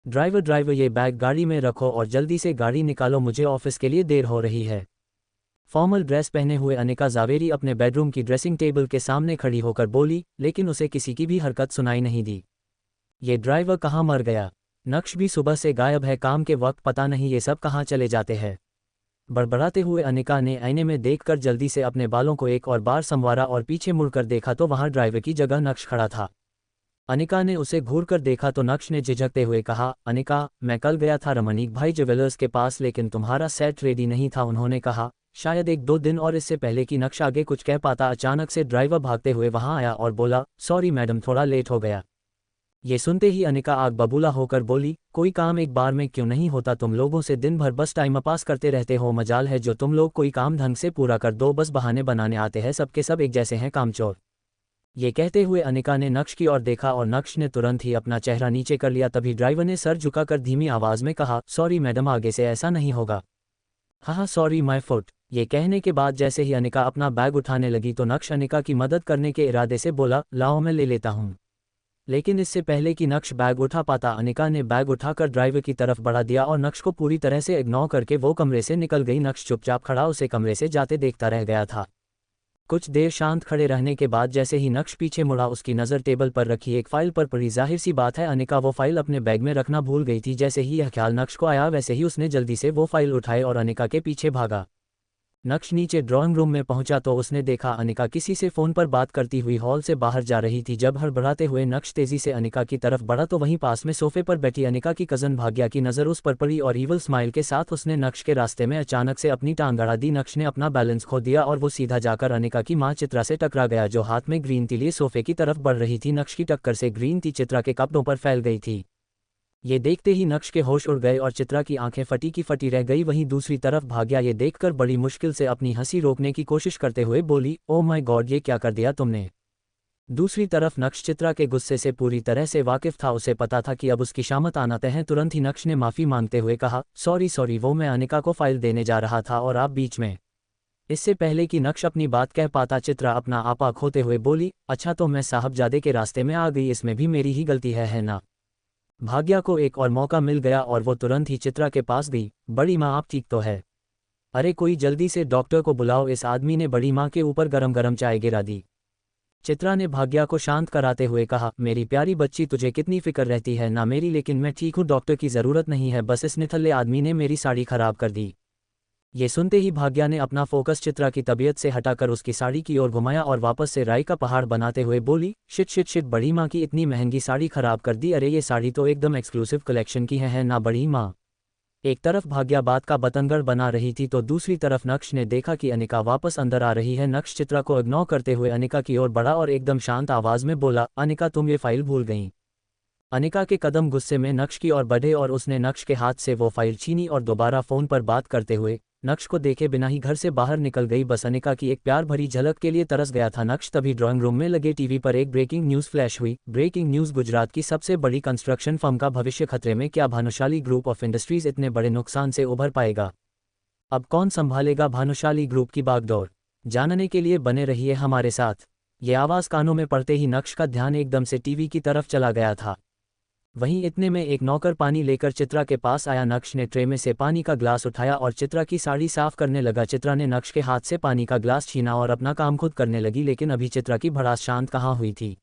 Driver driver ये bag गाड़ी में रखो और जल्दी से गाड़ी निकालो, मुझे ऑफिस के लिए देर हो रही है। फॉर्मल ड्रेस पहने हुए अनिका जावेरी अपने बेडरूम की ड्रेसिंग टेबल के सामने खड़ी होकर बोली, लेकिन उसे किसी की भी हरकत सुनाई नहीं दी। ये ड्राइवर कहाँ मर गया? नक्श भी सुबह से गायब है, काम के वक्त पता नहीं ये सब कहाँ चले जाते हैं। बड़बड़ाते हुए अनिका ने आईने में देखकर जल्दी से अपने बालों को एक और बार संवारा और पीछे मुड़कर देखा तो वहां ड्राइवर की जगह नक्श खड़ा था। अनिका ने उसे घूरकर देखा तो नक्श ने झिझकते हुए कहा, अनिका, मैं कल गया था रमणीक भाई ज्वेलर्स के पास, लेकिन तुम्हारा सेट रेडी नहीं था। उन्होंने कहा, शायद 1-2 दिन। और इससे पहले कि नक्श आगे कुछ कह पाता अचानक से ड्राइवर भागते हुए वहां आया और बोला, सॉरी मैडम, थोड़ा लेट हो गया। ये सुनते ही अनिका आग बबूला होकर बोली, कोई काम एक बार में क्यों नहीं होता? तुम लोगों से दिन भर बस टाइम पास करते रहते हो, मजाल है जो तुम लोग कोई काम ढंग से पूरा कर दो, बस बहाने बनाने आते हैं, सबके सब एक जैसे हैं कामचोर। ये कहते हुए अनिका ने नक्श की ओर देखा और नक्श ने तुरंत ही अपना चेहरा नीचे कर लिया। तभी ड्राइवर ने सर झुकाकर धीमी आवाज में कहा, सॉरी मैडम, आगे से ऐसा नहीं होगा। हाँ सॉरी माय फुट। ये कहने के बाद जैसे ही अनिका अपना बैग उठाने लगी तो नक्श अनिका की मदद करने के इरादे से बोला, लाओ मैं ले लेता हूँ। लेकिन इससे पहले कि नक्श बैग उठा पाता, अनिका ने बैग उठाकर ड्राइवर की तरफ बढ़ा दिया और नक्श को पूरी तरह से इग्नोर करके वो कमरे से निकल गई। नक्श चुपचाप खड़ा उसे कमरे से जाते देखता रह गया था। कुछ देर शांत खड़े रहने के बाद जैसे ही नक्श पीछे मुड़ा, उसकी नज़र टेबल पर रखी एक फाइल पर पड़ी। जाहिर सी बात है अनिका वो फाइल अपने बैग में रखना भूल गई थी। जैसे ही यह ख्याल नक्श को आया वैसे ही उसने जल्दी से वो फाइल उठाई और अनिका के पीछे भागा। नक्श नीचे ड्राइंग रूम में पहुंचा तो उसने देखा अनिका किसी से फ़ोन पर बात करती हुई हॉल से बाहर जा रही थी। जब हड़बड़ाते हुए नक्श तेजी से अनिका की तरफ बढ़ा तो वहीं पास में सोफे पर बैठी अनिका की कज़न भाग्या की नज़र उस पर पड़ी और ईवल स्माइल के साथ उसने नक्श के रास्ते में अचानक से अपनी टांग अड़ा दी। नक्श ने अपना बैलेंस खो दिया और वो सीधा जाकर अनिका की मां चित्रा से टकरा गया, जो हाथ में ग्रीन टी लिए सोफे की तरफ बढ़ रही थी। नक्श की टक्कर से ग्रीन टी चित्रा के कपड़ों पर फैल गई थी। ये देखते ही नक्श के होश उड़ गए और चित्रा की आंखें फटी की फटी रह गई। वहीं दूसरी तरफ भाग्या ये देखकर बड़ी मुश्किल से अपनी हंसी रोकने की कोशिश करते हुए बोली, ओ माय गॉड, ये क्या कर दिया तुमने? दूसरी तरफ नक्श चित्रा के गुस्से से पूरी तरह से वाकिफ था। उसे पता था कि अब उसकी शामत आना तय है। तुरंत ही नक्श ने माफ़ी मांगते हुए कहा, सॉरी, वो मैं अनिका को फाइल देने जा रहा था और आप बीच में। इससे पहले कि नक्श अपनी बात कह पाता चित्रा अपना आपा खोते हुए बोली, अच्छा तो मैं साहबजादे के रास्ते में आ गई, इसमें भी मेरी ही गलती है ना? भाग्या को एक और मौका मिल गया और वो तुरंत ही चित्रा के पास गई। बड़ी माँ, आप ठीक तो है? अरे कोई जल्दी से डॉक्टर को बुलाओ, इस आदमी ने बड़ी माँ के ऊपर गरम गरम चाय गिरा दी। चित्रा ने भाग्या को शांत कराते हुए कहा, मेरी प्यारी बच्ची, तुझे कितनी फिक्र रहती है ना मेरी, लेकिन मैं ठीक हूँ, डॉक्टर की ज़रूरत नहीं है, बस इस निठल्ले आदमी ने मेरी साड़ी खराब कर दी। ये सुनते ही भाग्या ने अपना फोकस चित्रा की तबीयत से हटाकर उसकी साड़ी की ओर घुमाया और वापस से राई का पहाड़ बनाते हुए बोली, शिट, बड़ी माँ की इतनी महंगी साड़ी खराब कर दी। अरे ये साड़ी तो एकदम एक्सक्लूसिव कलेक्शन की है ना बड़ी माँ? एक तरफ भाग्या बात का बतंगड़ बना रही थी तो दूसरी तरफ नक्श ने देखा कि अनिका वापस अंदर आ रही है। नक्श चित्रा को इग्नोर करते हुए अनिका की ओर बढ़ा और एकदम शांत आवाज में बोला, अनिका, तुम ये फाइल भूल गईं। अनिका के कदम गुस्से में नक्श की ओर बढ़े और उसने नक्श के हाथ से वो फाइल छीनी और दोबारा फ़ोन पर बात करते हुए नक्श को देखे बिना ही घर से बाहर निकल गई। बस अनिका की एक प्यार भरी झलक के लिए तरस गया था नक्श। तभी ड्राइंग रूम में लगे टीवी पर एक ब्रेकिंग न्यूज़ फ्लैश हुई। ब्रेकिंग न्यूज़, गुजरात की सबसे बड़ी कंस्ट्रक्शन फर्म का भविष्य खतरे में, क्या भानुशाली ग्रुप ऑफ इंडस्ट्रीज इतने बड़े नुकसान से उभर पाएगा? अब कौन संभालेगा भानुशाली ग्रुप की बागडोर? जानने के लिए बने रहिए हमारे साथ। ये आवाज़ कानों में पड़ते ही नक्श का ध्यान एकदम से टीवी की तरफ चला गया था। वहीं इतने में एक नौकर पानी लेकर चित्रा के पास आया। नक्श ने ट्रे में से पानी का ग्लास उठाया और चित्रा की साड़ी साफ करने लगा। चित्रा ने नक्श के हाथ से पानी का ग्लास छीना और अपना काम खुद करने लगी, लेकिन अभी चित्रा की भड़ास शांत कहाँ हुई थी।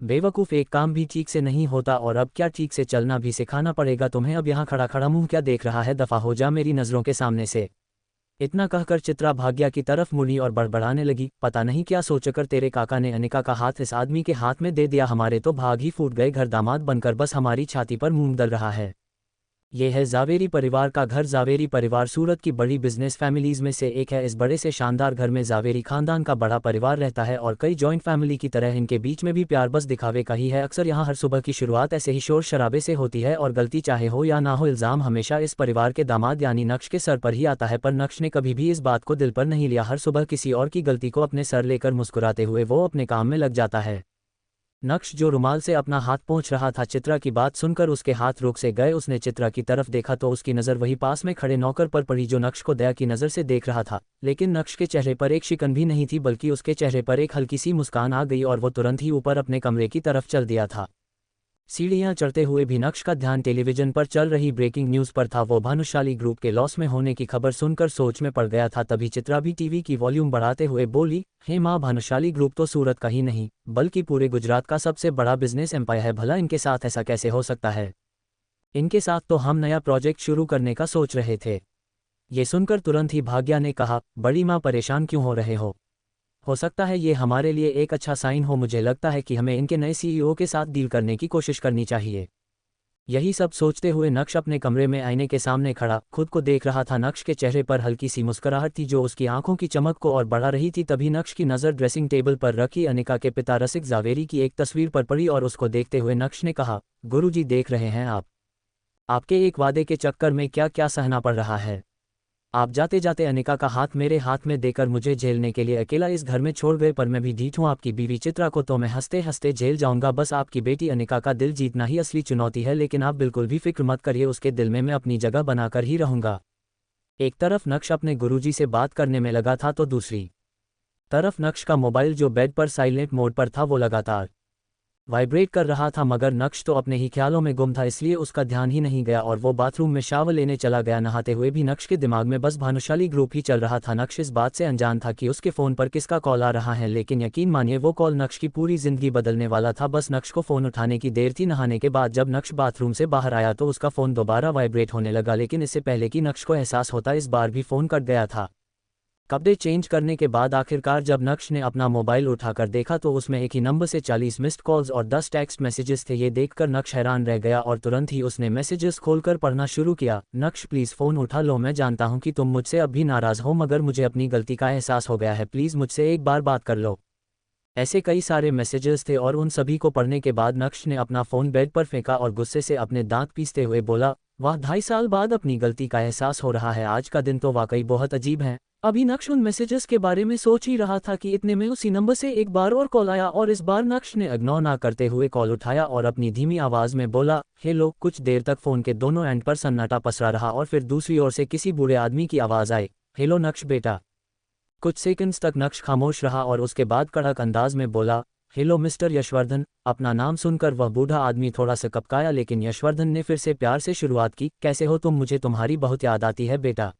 बेवकूफ़, एक काम भी ठीक से नहीं होता और अब क्या ठीक से चलना भी सिखाना पड़ेगा तुम्हें? अब यहाँ खड़ा खड़ा मुंह क्या देख रहा है, दफ़ा हो जा मेरी नज़रों के सामने से। इतना कहकर चित्रा भाग्या की तरफ मुड़ी और बड़बड़ाने लगी, पता नहीं क्या सोचकर तेरे काका ने अनिका का हाथ इस आदमी के हाथ में दे दिया, हमारे तो भाग ही फूट गए, घर दामाद बनकर बस हमारी छाती पर मूंग दल रहा है। ये है जावेरी परिवार का घर। जावेरी परिवार सूरत की बड़ी बिजनेस फैमिलीज में से एक है। इस बड़े से शानदार घर में जावेरी खानदान का बड़ा परिवार रहता है और कई जॉइंट फैमिली की तरह इनके बीच में भी प्यार बस दिखावे का ही है। अक्सर यहाँ हर सुबह की शुरुआत ऐसे ही शोर शराबे से होती है और गलती चाहे हो या ना हो, इल्ज़ाम हमेशा इस परिवार के दामाद यानी नक्श के सर पर ही आता है। पर नक्श ने कभी भी इस बात को दिल पर नहीं लिया। हर सुबह किसी और की गलती को अपने सर लेकर मुस्कुराते हुए वो अपने काम में लग जाता है। नक्श जो रुमाल से अपना हाथ पोंछ रहा था, चित्रा की बात सुनकर उसके हाथ रुक से गए। उसने चित्रा की तरफ देखा तो उसकी नज़र वही पास में खड़े नौकर पर पड़ी जो नक्श को दया की नज़र से देख रहा था। लेकिन नक्श के चेहरे पर एक शिकन भी नहीं थी, बल्कि उसके चेहरे पर एक हल्की सी मुस्कान आ गई और वो तुरंत ही ऊपर अपने कमरे की तरफ चल दिया था। सीढ़ियां चढ़ते हुए भी नक्श का ध्यान टेलीविजन पर चल रही ब्रेकिंग न्यूज़ पर था। वो भानुशाली ग्रुप के लॉस में होने की खबर सुनकर सोच में पड़ गया था। तभी चित्रा भी टीवी की वॉल्यूम बढ़ाते हुए बोली, हे माँ, भानुशाली ग्रुप तो सूरत का ही नहीं बल्कि पूरे गुजरात का सबसे बड़ा बिजनेस एम्पायर है। भला इनके साथ ऐसा कैसे हो सकता है? इनके साथ तो हम नया प्रोजेक्ट शुरू करने का सोच रहे थे। ये सुनकर तुरंत ही भाग्या ने कहा, बड़ी माँ, परेशान क्यों हो रहे हो सकता है ये हमारे लिए एक अच्छा साइन हो। मुझे लगता है कि हमें इनके नए सीईओ के साथ डील करने की कोशिश करनी चाहिए। यही सब सोचते हुए नक्श अपने कमरे में आईने के सामने खड़ा खुद को देख रहा था। नक्श के चेहरे पर हल्की सी मुस्कुराहट थी जो उसकी आंखों की चमक को और बढ़ा रही थी। तभी नक्श की नज़र ड्रेसिंग टेबल पर रखी अनिका के पिता रसिक जावेरी की एक तस्वीर पर पड़ी और उसको देखते हुए नक्श ने कहा, गुरुजी, देख रहे हैं आप? आपके एक वादे के चक्कर में क्या क्या सहना पड़ रहा है। आप जाते जाते अनिका का हाथ मेरे हाथ में देकर मुझे झेलने के लिए अकेला इस घर में छोड़ गए, पर मैं भी ढीठ हूँ। आपकी बीवी चित्रा को तो मैं हंसते हंसते झेल जाऊंगा, बस आपकी बेटी अनिका का दिल जीतना ही असली चुनौती है। लेकिन आप बिल्कुल भी फिक्र मत करिए, उसके दिल में मैं अपनी जगह बनाकर ही रहूंगा। एक तरफ नक्श अपने गुरुजी से बात करने में लगा था तो दूसरी तरफ नक्श का मोबाइल जो बेड पर साइलेंट मोड पर था वो लगातार वाइब्रेट कर रहा था। मगर नक्श तो अपने ही ख्यालों में गुम था, इसलिए उसका ध्यान ही नहीं गया और वो बाथरूम में शावर लेने चला गया। नहाते हुए भी नक्श के दिमाग में बस भानुशाली ग्रुप ही चल रहा था। नक्श इस बात से अनजान था कि उसके फ़ोन पर किसका कॉल आ रहा है, लेकिन यकीन मानिए वो कॉल नक्श की पूरी ज़िंदगी बदलने वाला था। बस नक्श को फ़ोन उठाने की देर थी। नहाने के बाद जब नक्श बाथरूम से बाहर आया तो उसका फ़ोन दोबारा वाइब्रेट होने लगा, लेकिन इससे पहले कि नक्श को एहसास होता इस बार भी फ़ोन कट गया था। कपड़े चेंज करने के बाद आखिरकार जब नक्श ने अपना मोबाइल उठाकर देखा तो उसमें एक ही नंबर से 40 मिस्ड कॉल्स और 10 टेक्स्ट मैसेजेस थे। ये देखकर नक्श हैरान रह गया और तुरंत ही उसने मैसेजेस खोलकर पढ़ना शुरू किया। नक्श, प्लीज़ फ़ोन उठा लो। मैं जानता हूं कि तुम मुझसे अब भी नाराज़ हो, मगर मुझे अपनी गलती का एहसास हो गया है। प्लीज़ मुझसे एक बार बात कर लो। ऐसे कई सारे मैसेजेस थे और उन सभी को पढ़ने के बाद नक्श ने अपना फ़ोन बेड पर फेंका और गुस्से से अपने दांत पीसते हुए बोला, वाह, 2.5 साल बाद अपनी गलती का एहसास हो रहा है। आज का दिन तो वाकई बहुत अजीब है। अभी नक्श उन मैसेजेस के बारे में सोच ही रहा था कि इतने में उसी नंबर से एक बार और कॉल आया और इस बार नक्श ने इग्नोर ना करते हुए कॉल उठाया और अपनी धीमी आवाज़ में बोला, हेलो। कुछ देर तक फ़ोन के दोनों एंड पर सन्नाटा पसरा रहा और फिर दूसरी ओर से किसी बूढ़े आदमी की आवाज़ आई, हेलो नक्श बेटा। कुछ सेकंड्स तक नक्श खामोश रहा और उसके बाद कड़क अंदाज में बोला, हेलो मिस्टर यशवर्धन। अपना नाम सुनकर वह बूढ़ा आदमी थोड़ा सा कपकाया, लेकिन यशवर्धन ने फिर से प्यार से शुरुआत की, कैसे हो तुम? मुझे तुम्हारी बहुत याद आती है बेटा।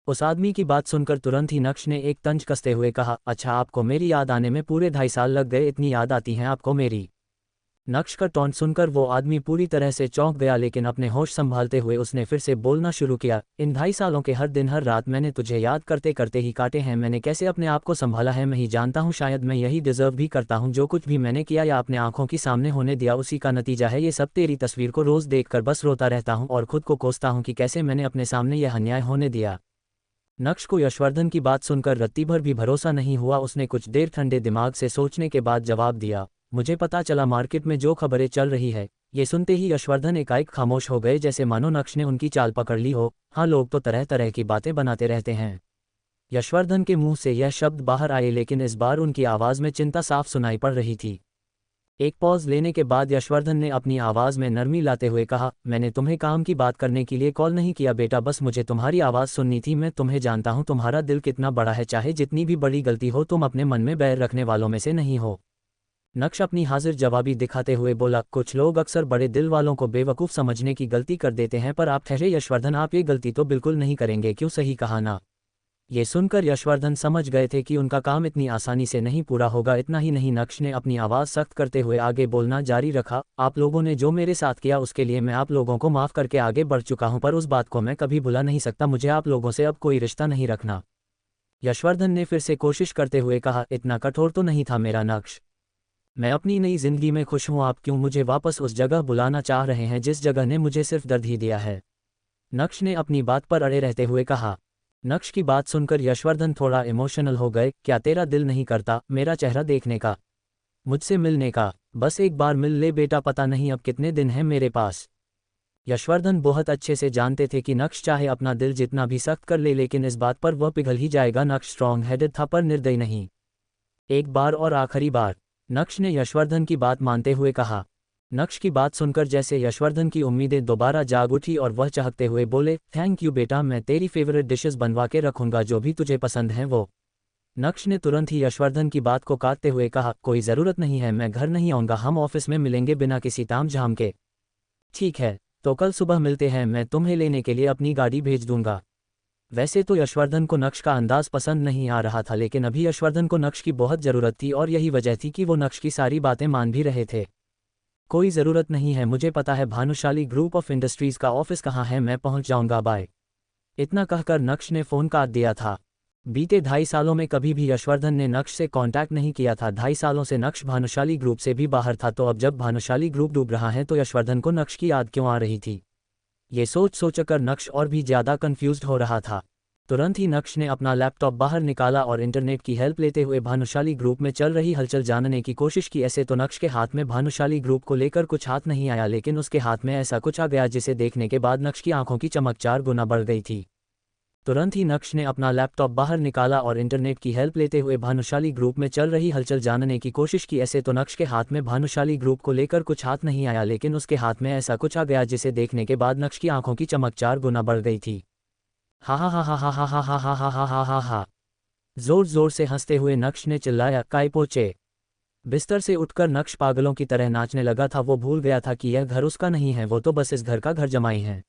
उस आदमी की बात सुनकर तुरंत ही नक्श ने एक तंज कसते हुए कहा, अच्छा, आपको मेरी याद आने में पूरे 2.5 साल लग गए? इतनी याद आती हैं आपको मेरी? नक्श का टोन सुनकर वो आदमी पूरी तरह से चौंक गया, लेकिन अपने होश संभालते हुए उसने फिर से बोलना शुरू किया, इन 2.5 सालों के हर दिन हर रात मैंने तुझे याद करते करते ही काटे हैं। मैंने कैसे अपने आप को संभाला है मैं ही जानता हूँ। शायद मैं यही डिजर्व भी करता हूँ। जो कुछ भी मैंने किया या अपने आंखों की सामने होने दिया उसी का नतीजा है ये सब। तेरी तस्वीर को रोज़ देखकर बस रोता रहता हूँ और खुद को कोसता हूँ कि कैसे मैंने अपने सामने यह अन्याय होने दिया। नक्श को यशवर्धन की बात सुनकर रत्ती भर भी भरोसा नहीं हुआ। उसने कुछ देर ठंडे दिमाग से सोचने के बाद जवाब दिया, मुझे पता चला मार्केट में जो खबरें चल रही है। ये सुनते ही यशवर्धन एकाएक खामोश हो गए, जैसे मानो नक्श ने उनकी चाल पकड़ ली हो। हाँ, लोग तो तरह तरह की बातें बनाते रहते हैं। यशवर्धन के मुंह से यह शब्द बाहर आए, लेकिन इस बार उनकी आवाज़ में चिंता साफ सुनाई पड़ रही थी। एक पॉज लेने के बाद यशवर्धन ने अपनी आवाज़ में नरमी लाते हुए कहा, मैंने तुम्हें काम की बात करने के लिए कॉल नहीं किया बेटा, बस मुझे तुम्हारी आवाज़ सुननी थी। मैं तुम्हें जानता हूँ, तुम्हारा दिल कितना बड़ा है। चाहे जितनी भी बड़ी गलती हो, तुम अपने मन में बैर रखने वालों में से नहीं हो। नक्श अपनी हाजिर जवाबी दिखाते हुए बोला, कुछ लोग अक्सर बड़े दिल वालों को बेवकूफ़ समझने की गलती कर देते हैं, पर आप ठहरे यशवर्धन, आप ये गलती तो बिल्कुल नहीं करेंगे, क्यों? सही कहा ना? ये सुनकर यशवर्धन समझ गए थे कि उनका काम इतनी आसानी से नहीं पूरा होगा। इतना ही नहीं, नक्श ने अपनी आवाज़ सख्त करते हुए आगे बोलना जारी रखा, आप लोगों ने जो मेरे साथ किया उसके लिए मैं आप लोगों को माफ़ करके आगे बढ़ चुका हूं, पर उस बात को मैं कभी भुला नहीं सकता। मुझे आप लोगों से अब कोई रिश्ता नहीं रखना। यशवर्धन ने फिर से कोशिश करते हुए कहा, इतना कठोर तो नहीं था मेरा नक्श। मैं अपनी नई जिंदगी में खुश हूँ। आप क्यों मुझे वापस उस जगह बुलाना चाह रहे हैं जिस जगह ने मुझे सिर्फ दर्द ही दिया है? नक्श ने अपनी बात पर अड़े रहते हुए कहा। नक्श की बात सुनकर यशवर्धन थोड़ा इमोशनल हो गए, क्या तेरा दिल नहीं करता मेरा चेहरा देखने का, मुझसे मिलने का? बस एक बार मिल ले बेटा, पता नहीं अब कितने दिन हैं मेरे पास। यशवर्धन बहुत अच्छे से जानते थे कि नक्श चाहे अपना दिल जितना भी सख्त कर ले, लेकिन इस बात पर वह पिघल ही जाएगा। नक्श स्ट्रॉन्ग हेडेड था पर निर्दयी नहीं। एक बार और आखिरी बार, नक्श ने यशवर्धन की बात मानते हुए कहा। नक्श की बात सुनकर जैसे यशवर्धन की उम्मीदें दोबारा जाग उठी और वह चहकते हुए बोले, थैंक यू बेटा, मैं तेरी फेवरेट डिशेस बनवा के रखूंगा, जो भी तुझे पसंद हैं वो। नक्श ने तुरंत ही यशवर्धन की बात को काटते हुए कहा, कोई ज़रूरत नहीं है, मैं घर नहीं आऊँगा, हम ऑफिस में मिलेंगे बिना किसी तामझाम के। ठीक है, तो कल सुबह मिलते हैं, मैं तुम्हें लेने के लिए अपनी गाड़ी भेज दूंगा। वैसे तो यशवर्धन को नक्श का अंदाज पसंद नहीं आ रहा था, लेकिन अभी यशवर्धन को नक्श की बहुत ज़रूरत थी और यही वजह थी कि वो नक्श की सारी बातें मान भी रहे थे। कोई ज़रूरत नहीं है, मुझे पता है भानुशाली ग्रुप ऑफ इंडस्ट्रीज़ का ऑफिस कहाँ है, मैं पहुँच जाऊँगा, बाय। इतना कहकर नक्श ने फ़ोन काट दिया था। बीते 2.5 सालों में कभी भी यशवर्धन ने नक्श से कांटेक्ट नहीं किया था। 2.5 सालों से नक्श भानुशाली ग्रुप से भी बाहर था, तो अब जब भानुशाली ग्रुप डूब रहा है तो यशवर्धन को नक्श की याद क्यों आ रही थी? ये सोचकर नक्श और भी ज़्यादा कन्फ्यूज्ड हो रहा था। तुरंत ही नक्श ने अपना लैपटॉप बाहर निकाला और इंटरनेट की हेल्प लेते हुए भानुशाली ग्रुप में चल रही हलचल जानने की कोशिश की। ऐसे तो नक्श के हाथ में भानुशाली ग्रुप को लेकर कुछ हाथ नहीं आया, लेकिन उसके हाथ में ऐसा कुछ आ गया जिसे देखने के बाद नक्श की आंखों की चमक 4 गुना बढ़ गई थी। तुरंत ही नक्श ने अपना लैपटॉप बाहर निकाला और इंटरनेट की हेल्प लेते हुए भानुशाली ग्रुप में चल रही हलचल जानने की कोशिश की। ऐसे तो नक्श के हाथ में भानुशाली ग्रुप को लेकर कुछ हाथ नहीं आया, लेकिन उसके हाथ में ऐसा कुछ आ गया जिसे देखने के बाद नक्श की आंखों की चमक 4 गुना बढ़ गई थी। हा हा हा हा हा हा हा हा हा हा हा हा हा। जोर जोर से हंसते हुए नक्श ने चिल्लाया, काय पोचे। बिस्तर से उठकर नक्श पागलों की तरह नाचने लगा था। वो भूल गया था कि यह घर उसका नहीं है, वो तो बस इस घर का घर जमाई है।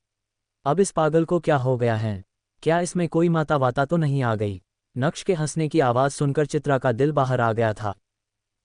अब इस पागल को क्या हो गया है? क्या इसमें कोई माता वाता तो नहीं आ गई? नक्श के हंसने की आवाज़ सुनकर चित्रा का दिल बाहर आ गया था।